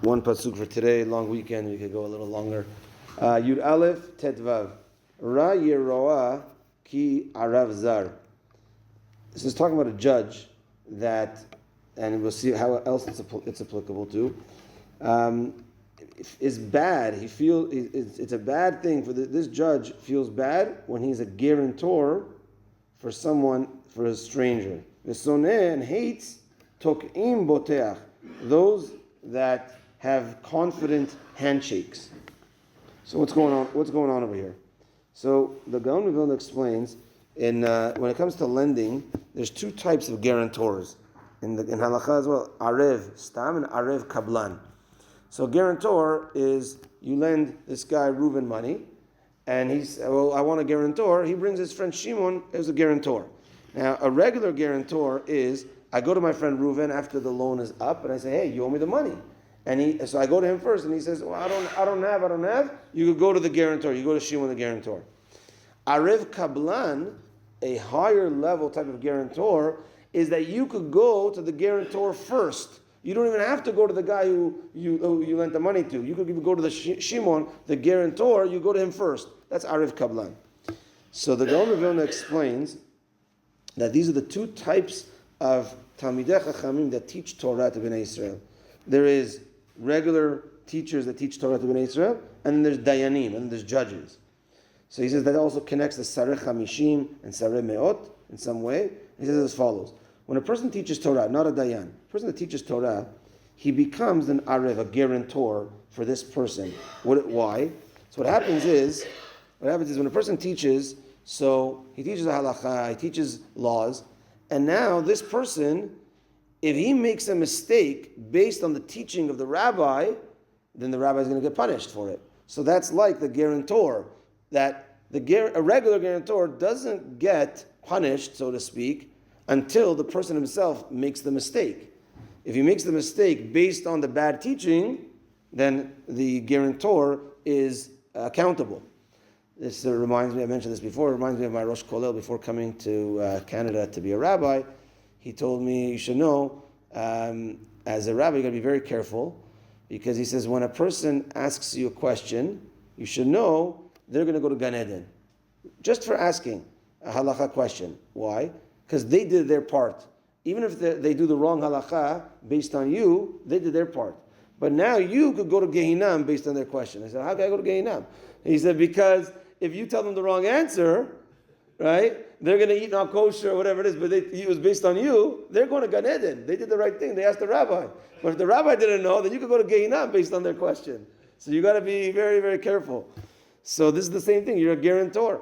One pasuk for today, long weekend, we could go a little longer. Yud Aleph Tetvav. Ra Yeroa Ki Arav Zar. This is talking about a judge that, and we'll see how else it's applicable to, is bad. It's a bad thing for this judge feels bad when he's a guarantor for someone, for a stranger. V'soneh, and hates Tok'im Boteach, those that have confident handshakes. So what's going on? What's going on over here? So the Gaon of Vilna explains when it comes to lending, there's two types of guarantors in halakha as well: arev stam and arev kablan. So guarantor is you lend this guy Reuven money, and he's I want a guarantor. He brings his friend Shimon as a guarantor. Now a regular guarantor is I go to my friend Reuven after the loan is up, and I say, hey, you owe me the money. So I go to him first, and he says, well, I don't have. You could go to the guarantor. You go to Shimon, the guarantor. Arev Kablan, a higher level type of guarantor, is that you could go to the guarantor first. You don't even have to go to the guy who you lent the money to. You could even go to the Shimon, the guarantor. You go to him first. That's Arev Kablan. So the Gaon of Vilna explains that these are the two types of Talmidei Chachamim that teach Torah to Bnei Israel. There is regular teachers that teach Torah to Bnei Israel, and then there's Dayanim, and there's judges. So he says that also connects the Sareh Chamishim and Sareh Me'ot in some way. He says as follows: when a person teaches Torah, not a Dayan, a person that teaches Torah, he becomes an Arev, a guarantor for this person. Why? So what happens is when a person teaches, so he teaches a halakha, he teaches laws, and now this person, if he makes a mistake based on the teaching of the rabbi, then the rabbi is going to get punished for it. So that's like the guarantor, that a regular guarantor doesn't get punished, so to speak, until the person himself makes the mistake. If he makes the mistake based on the bad teaching, then the guarantor is accountable. This reminds me, I mentioned this before, it reminds me of my Rosh Kollel before coming to Canada to be a rabbi. He told me, you should know, as a rabbi, you got to be very careful, because he says when a person asks you a question, you should know they're going to go to Gan Eden, just for asking a halakha question. Why? Because they did their part. Even if they do the wrong halakha based on you, they did their part. But now you could go to Gehinam based on their question. I said, how can I go to Gehinam? He said, because if you tell them the wrong answer, right, they're going to eat not kosher or whatever it is, but it was based on you, they're going to Gan Eden. They did the right thing. They asked the rabbi. But if the rabbi didn't know, then you could go to Gehinam based on their question. So you got to be very, very careful. So this is the same thing. You're a guarantor.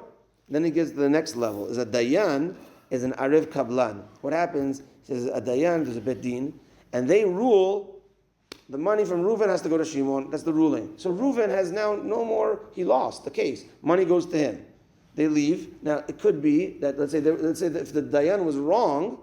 Then he gets to the next level. Is a Dayan is an Arev Kablan. What happens, he says, a Dayan, there's a Bet Din, and they rule the money from Reuven has to go to Shimon. That's the ruling. So Reuven has now no more, he lost the case. Money goes to him. They leave. Now, it could be that, let's say that if the Dayan was wrong,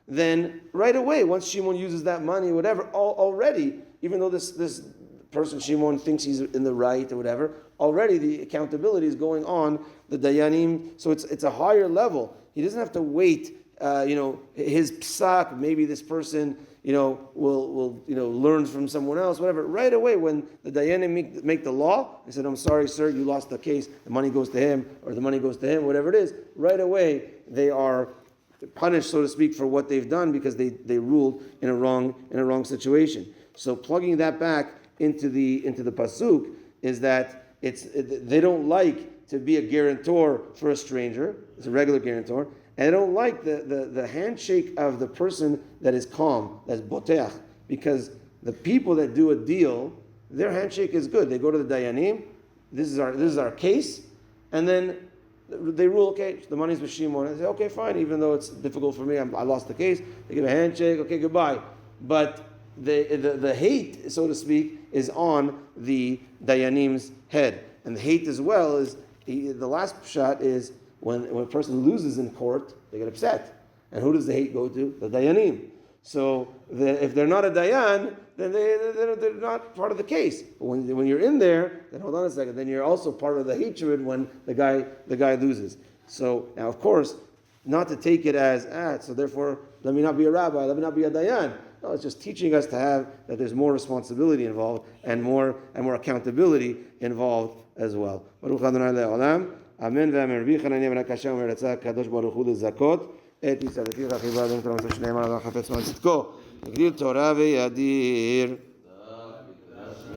then right away, once Shimon uses that money, whatever, already, even though this person, Shimon, thinks he's in the right or whatever, already the accountability is going on the Dayanim. So it's a higher level. He doesn't have to wait, his psak, maybe this person, will learn from someone else, whatever. Right away, when the Dayanim make the law, they said, I'm sorry, sir, you lost the case, the money goes to him, or the money goes to him, whatever it is, right away, they are punished, so to speak, for what they've done because they ruled in a wrong situation. So plugging that back into the Pasuk is that they don't like to be a guarantor for a stranger. It's a regular guarantor. And they don't like the handshake of the person that is calm, that's boteach, because the people that do a deal, their handshake is good. They go to the Dayanim, this is our case, and then they rule, okay, the money's with Shimon. And they say, okay, fine, even though it's difficult for me, I lost the case. They give a handshake, okay, goodbye. But the hate, so to speak, is on the Dayanim's head. And the hate as well is, the last shot is, when a person loses in court, they get upset. And who does the hate go to? The Dayanim. So if they're not a Dayan, then they're not part of the case. But when you're in there, then hold on a second, then you're also part of the hatred when the guy loses. So now, of course, not to take it as, so therefore, let me not be a rabbi, let me not be a Dayan. No, it's just teaching us to have that there's more responsibility involved and more accountability involved as well. Baruch Adonai le'olam. Amen ve'amen. Rabbi Chananya ben Akashya omer ratzah kadosh baruch hu lezakot et Yisrael. Lefich achiva ben Torah שנאמר על החפץ ועל צדקו. הגדיל תורה וידיר.